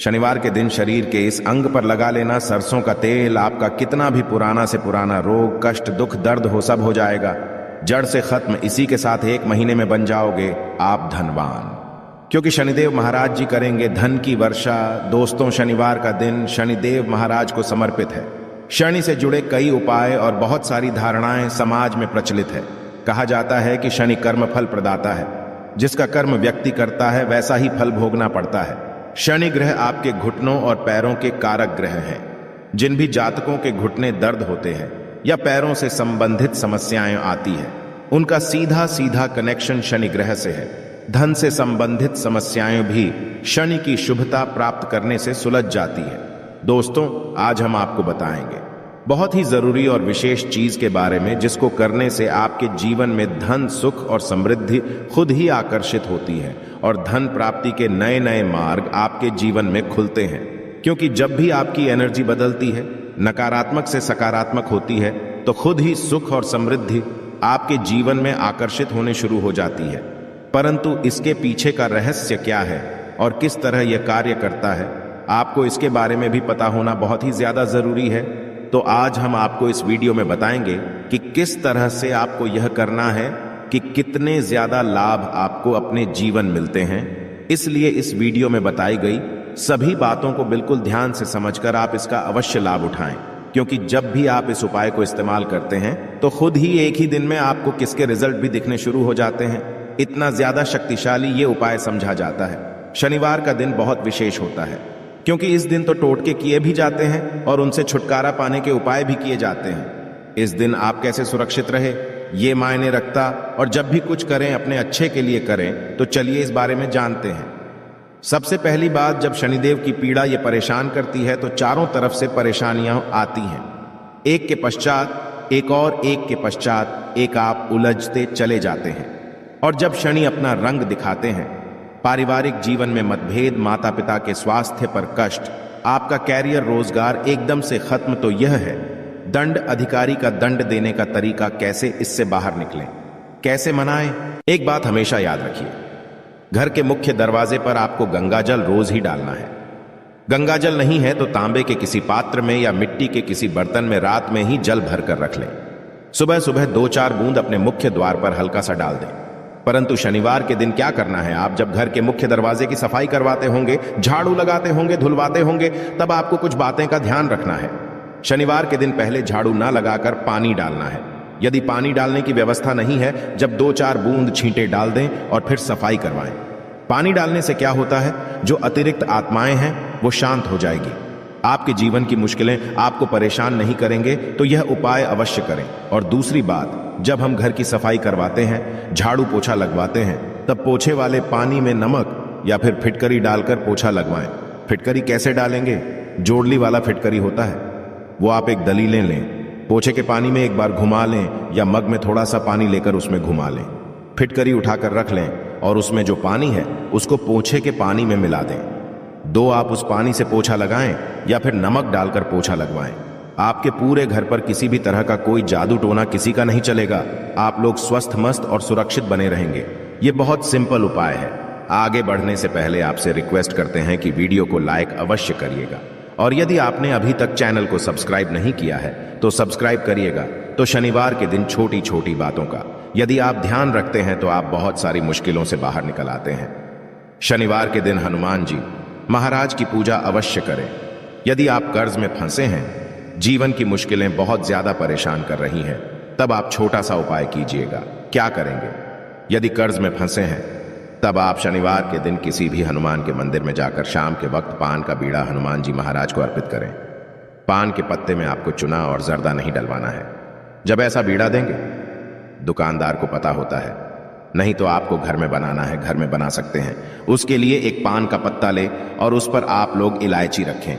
शनिवार के दिन शरीर के इस अंग पर लगा लेना सरसों का तेल आपका कितना भी पुराना से पुराना रोग, कष्ट, दुख, दर्द हो सब हो जाएगा, जड़ से खत्म। इसी के साथ 1 महीने में बन जाओगे आप धनवान, क्योंकि शनिदेव महाराज जी करेंगे धन की वर्षा। दोस्तों, शनिवार का दिन शनिदेव महाराज को समर्पित है। शनि से जुड़े कई उपाय और बहुत सारी धारणाएं समाज में प्रचलित है। कहा जाता है कि शनि कर्म फल प्रदाता है, जिसका कर्म व्यक्ति करता है वैसा ही फल भोगना पड़ता है। शनि ग्रह आपके घुटनों और पैरों के कारक ग्रह हैं। जिन भी जातकों के घुटने दर्द होते हैं या पैरों से संबंधित समस्याएं आती है, उनका सीधा सीधा कनेक्शन शनि ग्रह से है। धन से संबंधित समस्याएं भी शनि की शुभता प्राप्त करने से सुलझ जाती है। दोस्तों, आज हम आपको बताएंगे बहुत ही जरूरी और विशेष चीज के बारे में, जिसको करने से आपके जीवन में धन, सुख और समृद्धि खुद ही आकर्षित होती है और धन प्राप्ति के नए नए मार्ग आपके जीवन में खुलते हैं। क्योंकि जब भी आपकी एनर्जी बदलती है, नकारात्मक से सकारात्मक होती है, तो खुद ही सुख और समृद्धि आपके जीवन में आकर्षित होने शुरू हो जाती है। परंतु इसके पीछे का रहस्य क्या है और किस तरह यह कार्य करता है, आपको इसके बारे में भी पता होना बहुत ही ज्यादा जरूरी है। तो आज हम आपको इस वीडियो में बताएंगे कि किस तरह से आपको यह करना है कि कितने ज्यादा लाभ आपको अपने जीवन मिलते हैं। इसलिए इस वीडियो में बताई गई सभी बातों को बिल्कुल ध्यान से समझकर आप इसका अवश्य लाभ उठाएं, क्योंकि जब भी आप इस उपाय को इस्तेमाल करते हैं तो खुद ही एक ही दिन में आपको किसके रिजल्ट भी दिखने शुरू हो जाते हैं। इतना ज्यादा शक्तिशाली ये उपाय समझा जाता है। शनिवार का दिन बहुत विशेष होता है, क्योंकि इस दिन तो टोटके किए भी जाते हैं और उनसे छुटकारा पाने के उपाय भी किए जाते हैं। इस दिन आप कैसे सुरक्षित रहे ये मायने रखता, और जब भी कुछ करें अपने अच्छे के लिए करें। तो चलिए इस बारे में जानते हैं। सबसे पहली बात, जब शनिदेव की पीड़ा ये परेशान करती है तो चारों तरफ से परेशानियां आती हैं। एक के पश्चात एक और एक के पश्चात एक आप उलझते चले जाते हैं। और जब शनि अपना रंग दिखाते हैं, पारिवारिक जीवन में मतभेद, माता पिता के स्वास्थ्य पर कष्ट, आपका कैरियर, रोजगार एकदम से खत्म, तो यह है दंड अधिकारी का दंड देने का तरीका। कैसे इससे बाहर निकलें, कैसे मनाएं? एक बात हमेशा याद रखिए, घर के मुख्य दरवाजे पर आपको गंगाजल रोज ही डालना है। गंगाजल नहीं है तो तांबे के किसी पात्र में या मिट्टी के किसी बर्तन में रात में ही जल भरकर रख लें। सुबह सुबह 2-4 बूंद अपने मुख्य द्वार पर हल्का सा डाल दें। परंतु शनिवार के दिन क्या करना है, आप जब घर के मुख्य दरवाजे की सफाई करवाते होंगे, झाड़ू लगाते होंगे, धुलवाते होंगे, तब आपको कुछ बातें का ध्यान रखना है। शनिवार के दिन पहले झाड़ू ना लगाकर पानी डालना है। यदि पानी डालने की व्यवस्था नहीं है, जब 2-4 बूंद छींटे डाल दें और फिर सफाई करवाएं। पानी डालने से क्या होता है, जो अतिरिक्त आत्माएं हैं वो शांत हो जाएगी। आपके जीवन की मुश्किलें आपको परेशान नहीं करेंगे, तो यह उपाय अवश्य करें। और दूसरी बात, जब हम घर की सफाई करवाते हैं, झाड़ू पोछा लगवाते हैं, तब पोछे वाले पानी में नमक या फिर फिटकरी डालकर पोछा लगवाएं। फिटकरी कैसे डालेंगे? जोड़ली वाला फिटकरी होता है, वो आप एक दलीलें लें, पोछे के पानी में एक बार घुमा लें या मग में थोड़ा सा पानी लेकर उसमें घुमा लें। फिटकरी उठाकर रख लें और उसमें जो पानी है उसको पोछे के पानी में मिला दें। 2 आप उस पानी से पोछा लगाएं या फिर नमक डालकर पोछा लगवाएं। आपके पूरे घर पर किसी भी तरह का कोई जादू टोना किसी का नहीं चलेगा। आप लोग स्वस्थ, मस्त और सुरक्षित बने रहेंगे। ये बहुत सिंपल उपाय है। आगे बढ़ने से पहले आपसे रिक्वेस्ट करते हैं कि वीडियो को लाइक अवश्य करिएगा, और यदि आपने अभी तक चैनल को सब्सक्राइब नहीं किया है तो सब्सक्राइब करिएगा। तो शनिवार के दिन छोटी छोटी बातों का यदि आप ध्यान रखते हैं तो आप बहुत सारी मुश्किलों से बाहर निकल आते हैं। शनिवार के दिन हनुमान जी महाराज की पूजा अवश्य करें। यदि आप कर्ज में फंसे हैं, जीवन की मुश्किलें बहुत ज्यादा परेशान कर रही हैं, तब आप छोटा सा उपाय कीजिएगा। क्या करेंगे? यदि कर्ज में फंसे हैं, तब आप शनिवार के दिन किसी भी हनुमान के मंदिर में जाकर शाम के वक्त पान का बीड़ा हनुमान जी महाराज को अर्पित करें। पान के पत्ते में आपको चुना और जर्दा नहीं डलवाना है। जब ऐसा बीड़ा देंगे, दुकानदार को पता होता है, नहीं तो आपको घर में बनाना है, घर में बना सकते हैं। उसके लिए एक पान का पत्ता ले और उस पर आप लोग इलायची रखें,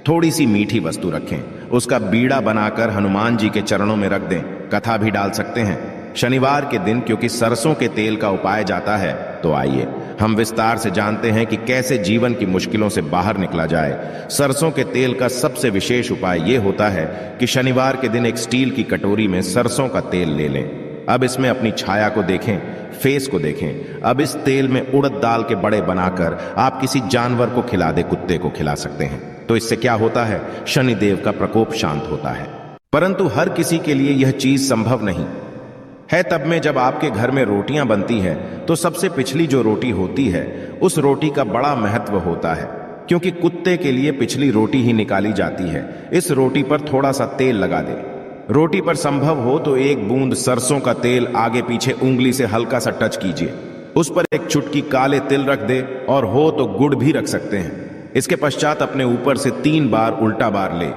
थोड़ी सी मीठी वस्तु रखें, उसका बीड़ा बनाकर हनुमान जी के चरणों में रख दें। कथा भी डाल सकते हैं। शनिवार के दिन क्योंकि सरसों के तेल का उपाय जाता है, तो आइए हम विस्तार से जानते हैं कि कैसे जीवन की मुश्किलों से बाहर निकला जाए। सरसों के तेल का सबसे विशेष उपाय यह होता है कि शनिवार के दिन एक स्टील की कटोरी में सरसों का तेल ले लें। अब इसमें अपनी छाया को देखें, फेस को देखें। अब इस तेल में उड़द दाल के बड़े बनाकर आप किसी जानवर को खिला दे, कुत्ते को खिला सकते हैं। तो इससे क्या होता है? शनिदेव का प्रकोप शांत होता है। परंतु हर किसी के लिए यह चीज संभव नहीं है। तब में जब आपके घर में रोटियां बनती है तो सबसे पिछली जो रोटी होती है उस रोटी का बड़ा महत्व होता है, क्योंकि कुत्ते के लिए पिछली रोटी ही निकाली जाती है। इस रोटी पर थोड़ा सा तेल लगा दे। रोटी पर संभव हो तो एक बूंद सरसों का तेल आगे पीछे उंगली से हल्का सा टच कीजिए। उस पर एक चुटकी काले तिल रख दे और हो तो गुड़ भी रख सकते हैं। इसके पश्चात अपने ऊपर से 3 बार उल्टा बार ले।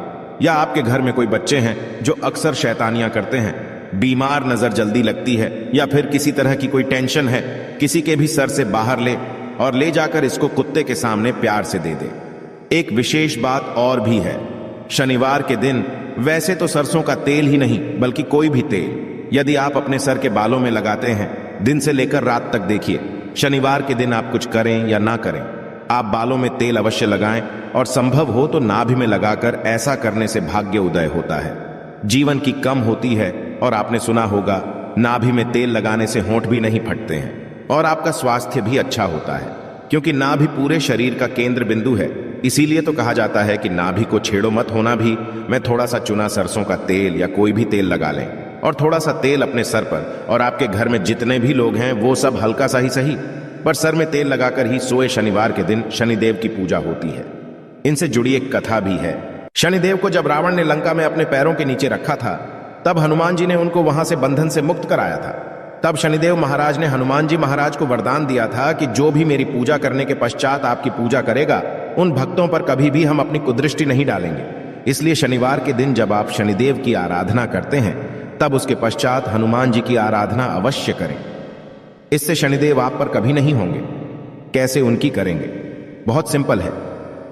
या आपके घर में कोई बच्चे हैं जो अक्सर शैतानियां करते हैं, बीमार नजर जल्दी लगती है, या फिर किसी तरह की कोई टेंशन है, किसी के भी सर से बाहर ले और ले जाकर इसको कुत्ते के सामने प्यार से दे दे। एक विशेष बात और भी है। शनिवार के दिन वैसे तो सरसों का तेल ही नहीं बल्कि कोई भी तेल यदि आप अपने सर के बालों में लगाते हैं, दिन से लेकर रात तक देखिए, शनिवार के दिन आप कुछ करें या ना करें, आप बालों में तेल अवश्य लगाएं और संभव हो तो नाभि में लगाकर। ऐसा करने से भाग्य उदय होता है, जीवन की कम होती है। और आपने सुना होगा नाभि में तेल लगाने से होंठ भी नहीं फटते हैं और आपका स्वास्थ्य भी अच्छा होता है, क्योंकि नाभि पूरे शरीर का केंद्र बिंदु है। इसीलिए तो कहा जाता है कि नाभि को छेड़ो मत। होना भी मैं थोड़ा सा चुना सरसों का तेल या कोई भी तेल लगा लें और थोड़ा सा तेल अपने सर पर, और आपके घर में जितने भी लोग हैं वो सब हल्का सा ही सही पर सर में तेल लगाकर ही सोए। शनिवार के दिन शनिदेव की पूजा होती है। इनसे जुड़ी एक कथा भी है। शनिदेव को जब रावण ने लंका में अपने पैरों के नीचे रखा था, तब हनुमान जी ने उनको वहां से बंधन से मुक्त कराया था। तब शनिदेव महाराज ने हनुमान जी महाराज को वरदान दिया था कि जो भी मेरी पूजा करने के पश्चात आपकी पूजा करेगा, उन भक्तों पर कभी भी हम अपनी कुदृष्टि नहीं डालेंगे। इसलिए शनिवार के दिन जब आप शनिदेव की आराधना करते हैं, तब उसके पश्चात हनुमान जी की आराधना अवश्य करें। इससे शनिदेव आप पर कभी नहीं होंगे। कैसे उनकी करेंगे? बहुत सिंपल है।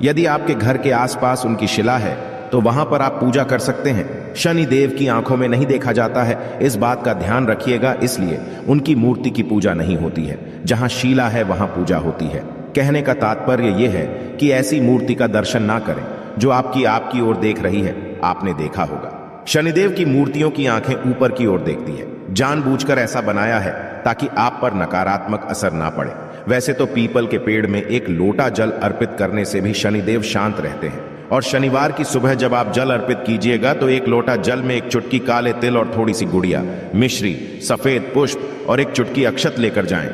यदि आपके घर के आसपास उनकी शिला है तो वहां पर आप पूजा कर सकते हैं। शनिदेव की आंखों में नहीं देखा जाता है, इस बात का ध्यान रखिएगा। इसलिए उनकी मूर्ति की पूजा नहीं होती है। जहां शिला है वहां पूजा होती है। कहने का तात्पर्य यह है कि ऐसी मूर्ति का दर्शन ना करें जो आपकी ओर देख रही है। आपने देखा होगा शनिदेव की मूर्तियों की आंखें ऊपर की ओर देखती है। जानबूझकर ऐसा बनाया है ताकि आप पर नकारात्मक असर ना पड़े। वैसे तो पीपल के पेड़ में एक लोटा जल अर्पित करने से भी शनिदेव शांत रहते हैं। और शनिवार की सुबह जब आप जल अर्पित कीजिएगा तो एक लोटा जल में एक चुटकी काले तिल और थोड़ी सी गुड़िया, मिश्री, सफेद पुष्प और एक चुटकी अक्षत लेकर जाएं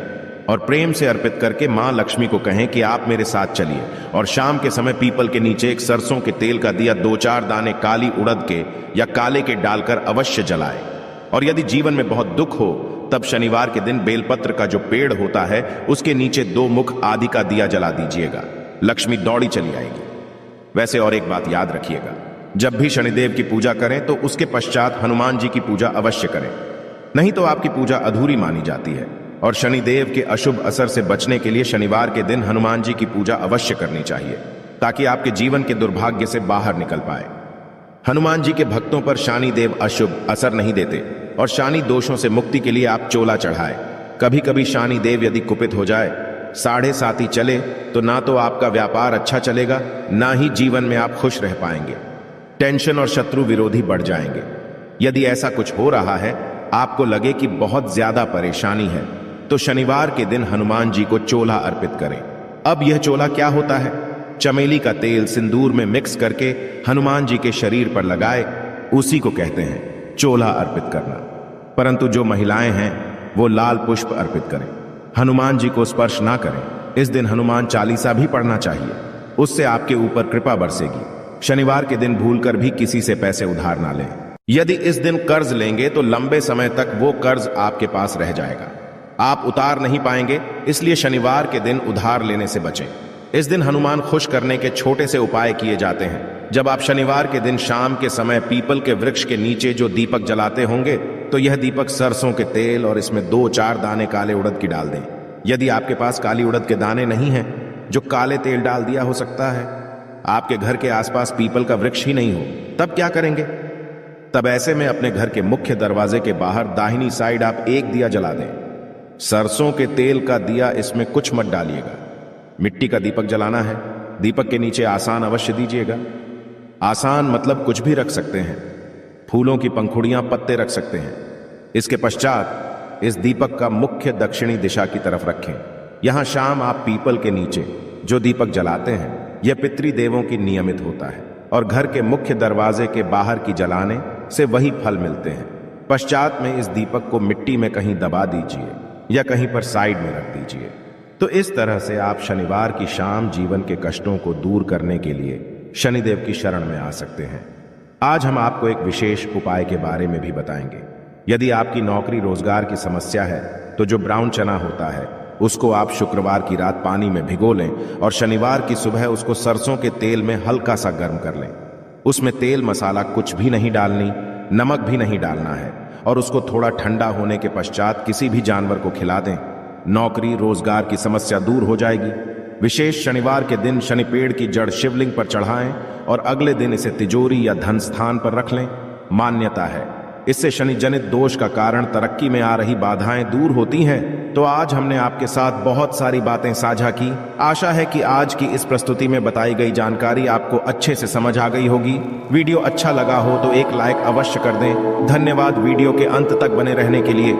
और प्रेम से अर्पित करके मां लक्ष्मी को कहें कि आप मेरे साथ चलिए। और शाम के समय पीपल के नीचे एक सरसों के तेल का दिया 2-4 दाने काली उड़द के या काले के डालकर अवश्य जलाए। और यदि जीवन में बहुत दुख हो तब शनिवार के दिन बेलपत्र का जो पेड़ होता है उसके नीचे 2 मुख आदि का दिया जला दीजिएगा। लक्ष्मी दौड़ी चली आएगी। वैसे और एक बात याद रखिएगा, जब भी शनिदेव की पूजा करें तो उसके पश्चात हनुमान जी की पूजा अवश्य करें, नहीं तो आपकी पूजा अधूरी मानी जाती है। और शनिदेव के अशुभ असर से बचने के लिए शनिवार के दिन हनुमान जी की पूजा अवश्य करनी चाहिए, ताकि आपके जीवन के दुर्भाग्य से बाहर निकल पाए। हनुमान जी के भक्तों पर शनिदेव अशुभ असर नहीं देते और शनि दोषों से मुक्ति के लिए आप चोला चढ़ाए। कभी कभी शनिदेव यदि कुपित हो जाए, 7.5 चले, तो ना तो आपका व्यापार अच्छा चलेगा, ना ही जीवन में आप खुश रह पाएंगे। टेंशन और शत्रु विरोधी बढ़ जाएंगे। यदि ऐसा कुछ हो रहा है, आपको लगे कि बहुत ज्यादा परेशानी है, तो शनिवार के दिन हनुमान जी को चोला अर्पित करें। अब यह चोला क्या होता है? चमेली का तेल सिंदूर में मिक्स करके हनुमान जी के शरीर पर लगाए, उसी को कहते हैं चोला अर्पित करना। परंतु जो महिलाएं हैं वो लाल पुष्प अर्पित करें, हनुमान जी को स्पर्श ना करें। इस दिन हनुमान चालीसा भी पढ़ना चाहिए, उससे आपके ऊपर कृपा बरसेगी। शनिवार के दिन भूलकर भी किसी से पैसे उधार ना लें। यदि इस दिन कर्ज लेंगे तो लंबे समय तक वो कर्ज आपके पास रह जाएगा, आप उतार नहीं पाएंगे। इसलिए शनिवार के दिन उधार लेने से बचें। इस दिन हनुमान खुश करने के छोटे से उपाय किए जाते हैं। जब आप शनिवार के दिन शाम के समय पीपल के वृक्ष के नीचे जो दीपक जलाते होंगे, तो यह दीपक सरसों के तेल और इसमें 2-4 दाने काले उड़द की डाल दें। यदि आपके पास काली उड़द के दाने नहीं हैं, जो काले तेल डाल दिया हो सकता है, आपके घर के आसपास पीपल का वृक्ष ही नहीं हो, तब क्या करेंगे? तब ऐसे में अपने घर के मुख्य दरवाजे के बाहर दाहिनी साइड आप एक दिया जला दें। सरसों के तेल का दिया, इसमें कुछ मत डालिएगा। मिट्टी का दीपक जलाना है। दीपक के नीचे आसान अवश्य दीजिएगा। आसान मतलब कुछ भी रख सकते हैं, फूलों की पंखुड़ियां, पत्ते रख सकते हैं। इसके पश्चात इस दीपक का मुख्य दक्षिणी दिशा की तरफ रखें। यहां शाम आप पीपल के नीचे जो दीपक जलाते हैं, यह पितृदेवों की नियमित होता है और घर के मुख्य दरवाजे के बाहर की जलाने से वही फल मिलते हैं। पश्चात में इस दीपक को मिट्टी में कहीं दबा दीजिए या कहीं पर साइड में रख दीजिए। तो इस तरह से आप शनिवार की शाम जीवन के कष्टों को दूर करने के लिए शनिदेव की शरण में आ सकते हैं। आज हम आपको एक विशेष उपाय के बारे में भी बताएंगे। यदि आपकी नौकरी रोजगार की समस्या है तो जो ब्राउन चना होता है उसको आप शुक्रवार की रात पानी में भिगो लें और शनिवार की सुबह उसको सरसों के तेल में हल्का सा गर्म कर लें। उसमें तेल मसाला कुछ भी नहीं डालनी, नमक भी नहीं डालना है और उसको थोड़ा ठंडा होने के पश्चात किसी भी जानवर को खिला दें। नौकरी रोजगार की समस्या दूर हो जाएगी। विशेष शनिवार के दिन शनि पेड़ की जड़ शिवलिंग पर चढ़ाएं और अगले दिन इसे तिजोरी या धन स्थान पर रख लें। मान्यता है इससे शनि जनित दोष का कारण तरक्की में आ रही बाधाएं दूर होती हैं। तो आज हमने आपके साथ बहुत सारी बातें साझा की। आशा है कि आज की इस प्रस्तुति में बताई गई जानकारी आपको अच्छे से समझ आ गई होगी। वीडियो अच्छा लगा हो तो एक लाइक अवश्य कर दें। धन्यवाद वीडियो के अंत तक बने रहने के लिए।